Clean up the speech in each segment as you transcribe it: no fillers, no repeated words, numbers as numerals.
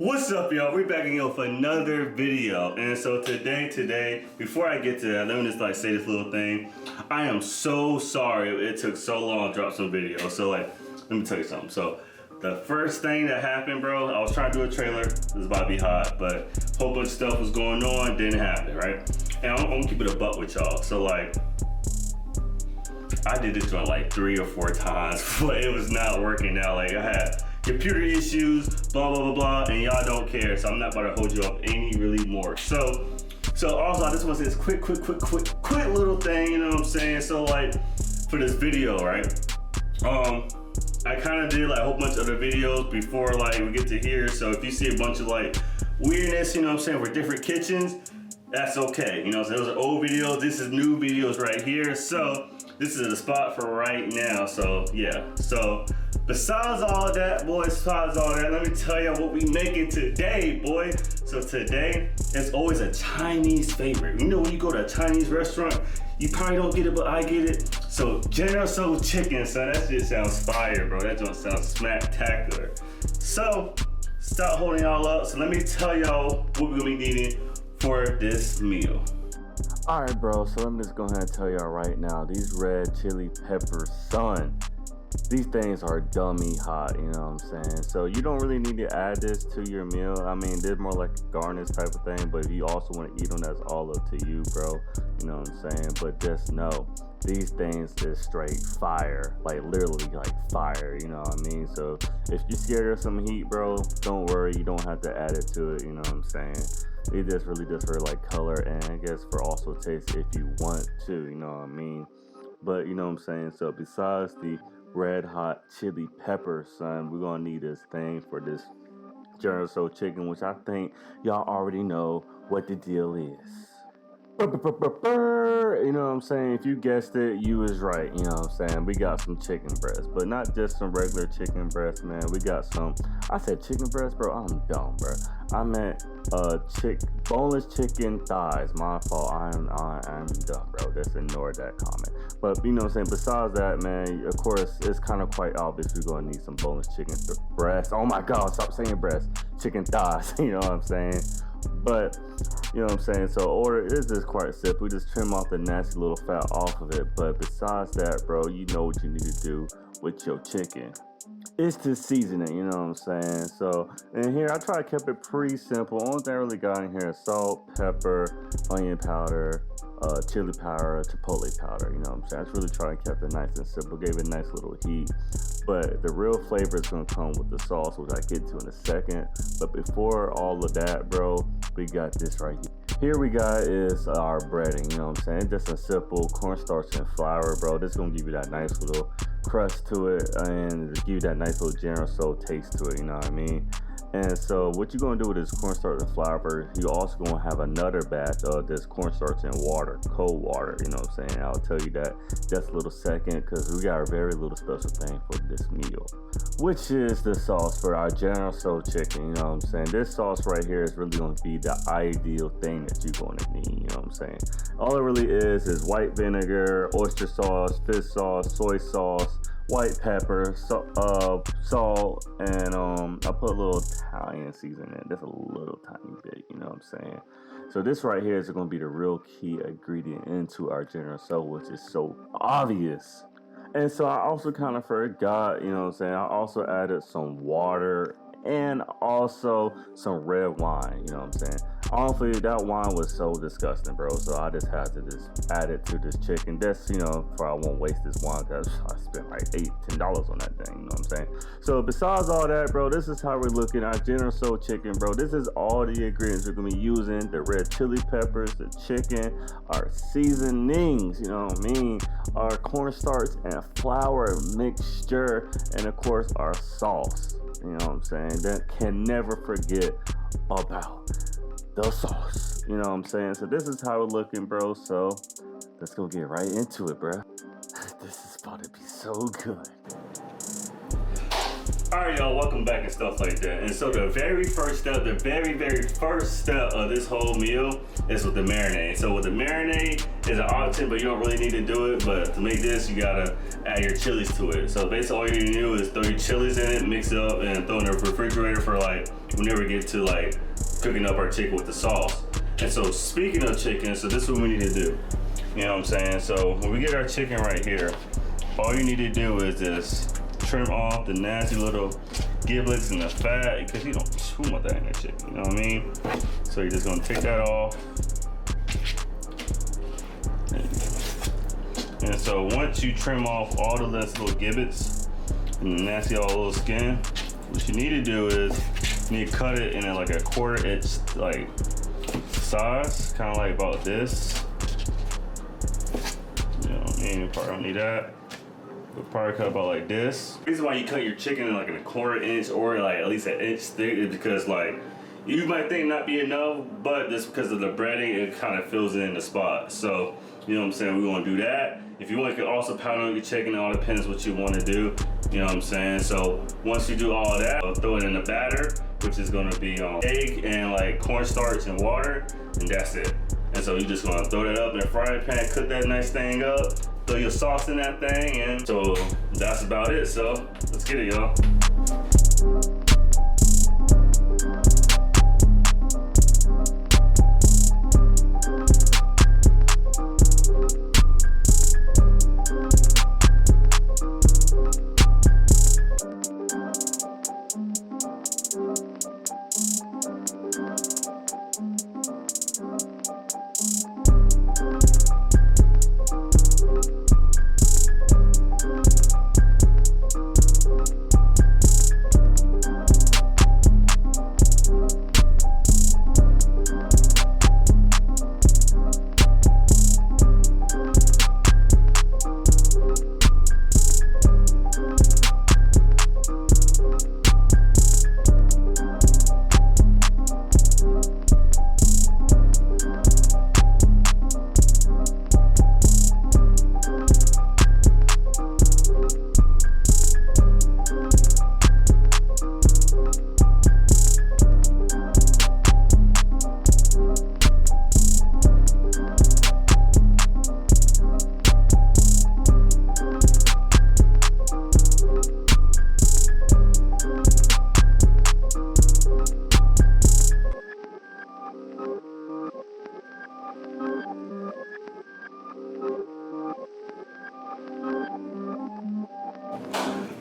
What's up, y'all? We're back again for another video. And so today, before I get to that, let me just say this little thing. I am so sorry it took so long to drop some videos. So let me tell you something. So the first thing that happened, bro, I was trying to do a trailer. This is about to be hot, but a whole bunch of stuff was going on, didn't happen, right? And I'm gonna keep it a buck with y'all. So I did this one 3 or 4 times, but it was not working out. I had computer issues, blah, blah, blah, blah, and y'all don't care, so I'm not about to hold you up any really more. So also, I just want to say this quick little thing, you know what I'm saying? So for this video, right? I kind of did a whole bunch of other videos before we get to here. So if you see a bunch of weirdness, you know what I'm saying, for different kitchens, that's okay. You know, so those are old videos, this is new videos right here. So this is the spot for right now. So yeah, so besides all that, boys, besides all that, let me tell you what we making today, boy. So today, it's always a Chinese favorite. You know, when you go to a Chinese restaurant, you probably don't get it, but I get it. So General Tso chicken, son, that shit sounds fire, bro. That don't sound smacktacular. So stop holding y'all up. So let me tell y'all what we're gonna be needing for this meal. All right, bro, so let me just go ahead and tell y'all right now, these red chili peppers, son, these things are dummy hot, you know what I'm saying? So you don't really need to add this to your meal. I mean, they're more like a garnish type of thing, but if you also want to eat them, that's all up to you, bro. You know what I'm saying? But just know, these things is straight fire, literally fire, you know what I mean? So if you're scared of some heat, bro, don't worry, you don't have to add it to it, you know what I'm saying? It just really just for color and I guess for also taste if you want to, you know what I mean? But you know what I'm saying? So besides the red hot chili pepper, son, we're gonna need this thing for this General Tso chicken, which I think y'all already know what the deal is. You know what I'm saying? If you guessed it, you was right. You know what I'm saying? We got some chicken breast, but not just some regular chicken breast, man. We got some, I said chicken breast, bro. I'm dumb, bro. I meant boneless chicken thighs. My fault. I'm dumb, bro. Just ignore that comment. But you know what I'm saying? Besides that, man, of course, it's kind of quite obvious we're gonna need some boneless chicken breast. Oh my God, stop saying breast. Chicken thighs. You know what I'm saying? But you know what I'm saying? So order is just quite simple. We just trim off the nasty little fat off of it. But besides that, bro, you know what you need to do with your chicken. It's to season it, you know what I'm saying? So in here, I try to keep it pretty simple. Only thing I really got in here is salt, pepper, onion powder, chili powder, chipotle powder, you know what I'm saying? I just really try to keep it nice and simple, gave it a nice little heat. But the real flavor is gonna come with the sauce, which I get to in a second. But before all of that, bro, we got this right here. Here we got is our breading, you know what I'm saying? Just a simple cornstarch and flour, bro. This is gonna give you that nice little crust to it and give you that nice little General Tso taste to it, you know what I mean? And so what you're gonna do with this cornstarch and flour, you also gonna have another batch of this cornstarch and water, cold water, you know what I'm saying? I'll tell you that just a little second because we got a very little special thing for this meal, which is the sauce for our General Tso chicken, you know what I'm saying? This sauce right here is really gonna be the ideal thing that you're gonna need, you know what I'm saying? All it really is white vinegar, oyster sauce, fish sauce, soy sauce, white pepper, salt, and I put a little Italian seasoning in, just a little tiny bit, you know what I'm saying? So this right here is going to be the real key ingredient into our General Tso, which is so obvious. And so I also kind of forgot, you know what I'm saying? I also added some water and also some red wine, you know what I'm saying? Honestly, that wine was so disgusting, bro. So I just had to just add it to this chicken. That's, you know, for I won't waste this wine because I spent $8-10 on that thing, you know what I'm saying? So besides all that, bro, this is how we're looking at General Tso chicken, bro. This is all the ingredients we're gonna be using: the red chili peppers, the chicken, our seasonings, you know what I mean, our cornstarch and flour mixture, and of course our sauce. You know what I'm saying? That can never forget about the sauce. You know what I'm saying? So this is how it's looking, bro. So let's go get right into it, bro. This is about to be so good. Alright y'all, welcome back and stuff like that. And so the very first step of this whole meal is with the marinade. So with the marinade is an option, but you don't really need to do it. But to make this, you gotta add your chilies to it. So basically all you need to do is throw your chilies in it, mix it up, and throw it in the refrigerator for like, whenever we get to like cooking up our chicken with the sauce. And so speaking of chicken, so this is what we need to do. You know what I'm saying? So when we get our chicken right here, all you need to do is just trim off the nasty little giblets and the fat, because you don't want that in that chicken, you know what I mean? So you're just gonna take that off. And so once you trim off all the little giblets and the nasty all little skin, what you need to do is you need to cut it in like a 1/4 inch like size, kind of like about this. You know what I mean? You probably don't need that. But probably cut about like this. The reason why you cut your chicken in like a 1/4 inch or like at least an inch thick is because like you might think not be enough, but just because of the breading, it kind of fills in the spot. So you know what I'm saying, we're gonna do that. If you want, you can also powder on your chicken. It all depends what you want to do. You know what I'm saying? So once you do all that, I'll throw it in the batter, which is gonna be egg and like cornstarch and water, and that's it. And so you're just gonna throw that up in a frying pan, cook that nice thing up, throw your sauce in that thing, and so that's about it. So let's get it, y'all.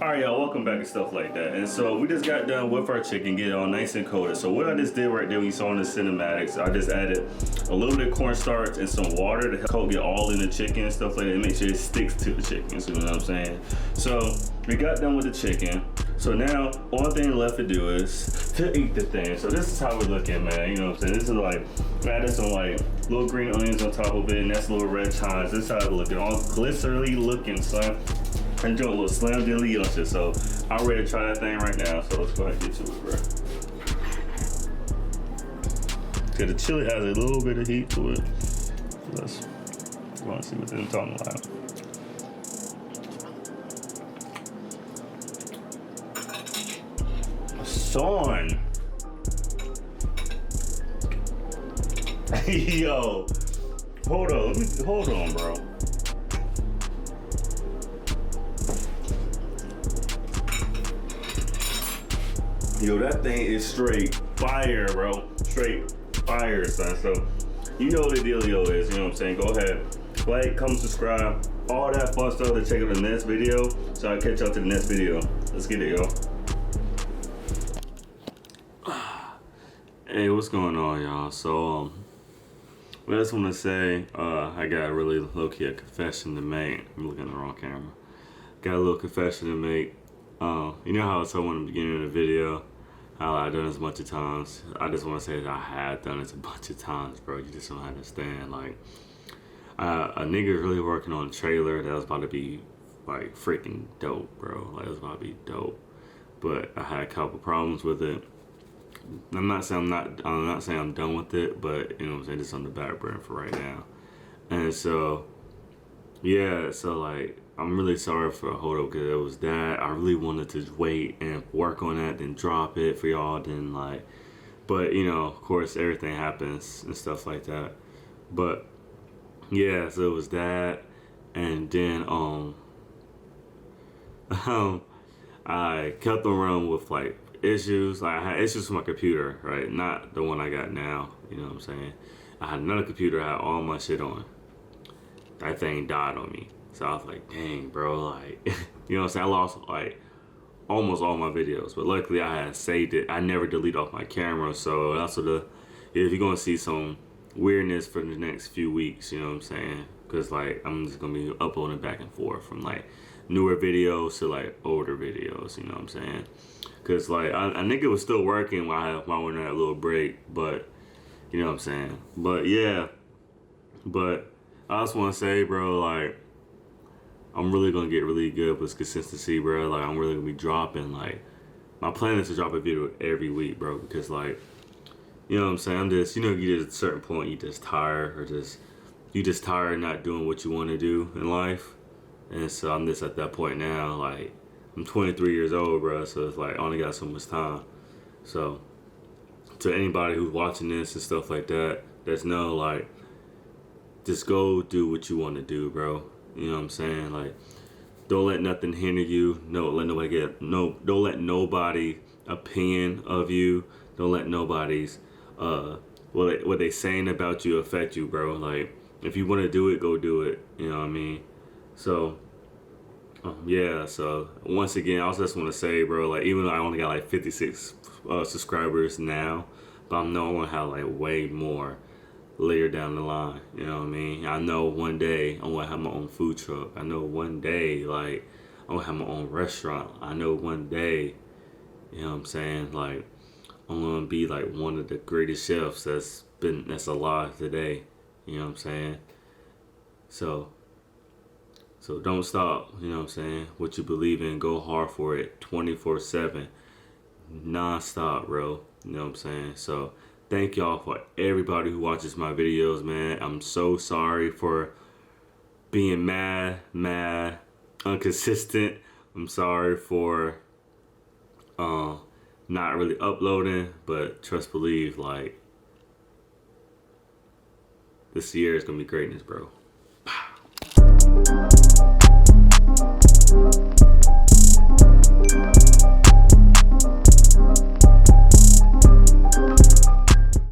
Alright y'all, welcome back and stuff like that. And so we just got done with our chicken, get it all nice and coated. So what I just did right there, we saw in the cinematics, I just added a little bit of cornstarch and some water to help get all in the chicken and stuff like that, and make sure it sticks to the chicken, so you know what I'm saying? So we got done with the chicken. So now, only thing left to do is to eat the thing. So this is how we're looking, man. You know what I'm saying? This is like, I added some like little green onions on top of it, and that's little red chives. This is how it's looking, all glistery looking, son. I'm doing a little slam dilly on shit, so I'm ready to try that thing right now. So let's go ahead and get to it, bro. Okay, the chili has a little bit of heat to it. Let's go and see what they're talking about. Son. Yo. Hold on, bro. Yo, that thing is straight fire, bro. Straight fire, son. So, you know what the dealio is, you know what I'm saying? Go ahead, like, comment, subscribe, all that fun stuff to check out the next video. So I'll catch y'all to the next video. Let's get it, y'all. Hey, what's going on, y'all? So, I just want to say, I got a really low-key a confession to make. I'm looking at the wrong camera. Got a little confession to make. You know how I told in the beginning of the video how I've done this a bunch of times. I just want to say that I had done this a bunch of times, bro. You just don't understand. Like, a nigga really working on a trailer that was about to be like freaking dope, bro. Like, it was about to be dope, but I had a couple problems with it. I'm not saying I'm done with it, but you know what I'm saying, it's on the back burner for right now. And so, yeah, so like I'm really sorry for the hold up, because it was that. I really wanted to wait and work on that, then drop it for y'all, then like, but you know, of course, everything happens and stuff like that. But yeah, so it was that, and then I kept on running with like issues. Like, I had issues with my computer, right? Not the one I got now. You know what I'm saying? I had another computer. I had all my shit on. That thing died on me. So I was like, dang, bro, like, you know what I'm saying? I lost like almost all my videos, but luckily I had saved it. I never delete off my camera, so that's what if you're gonna see some weirdness for the next few weeks, you know what I'm saying? Because like, I'm just gonna be uploading back and forth from like newer videos to like older videos, you know what I'm saying? Because like, I think it was still working while I went on that little break, but you know what I'm saying? But yeah, but I just want to say, bro, like, I'm really gonna get really good with consistency, bro. Like, I'm really gonna be dropping, like, my plan is to drop a video every week, bro, because like, you know what I'm saying? I'm just, you know, you get at a certain point, you just tired, or you just tired of not doing what you want to do in life. And so I'm just at that point now, like, I'm 23 years old, bro, so it's like, I only got so much time. So, to anybody who's watching this and stuff like that, there's no, like, just go do what you want to do, bro. You know what I'm saying? Like, don't let nothing hinder you. Don't let nobody opinion of you. Don't let nobody's what they saying about you affect you, bro. Like, if you want to do it, go do it. You know what I mean? So yeah. So once again, I also just want to say, bro, like, even though I only got like 56 subscribers now, but I know I'm gonna have like way more later down the line. You know what I mean? I know one day I'm gonna have my own food truck. I know one day, like, I'm gonna have my own restaurant. I know one day, you know what I'm saying, like, I'm gonna be like one of the greatest chefs that's alive today. You know what I'm saying? So don't stop, you know what I'm saying? What you believe in, go hard for it 24/7, non-stop, bro. You know what I'm saying? So thank y'all for everybody who watches my videos, man. I'm so sorry for being mad, inconsistent. I'm sorry for not really uploading, but trust believe, like, this year is gonna be greatness, bro.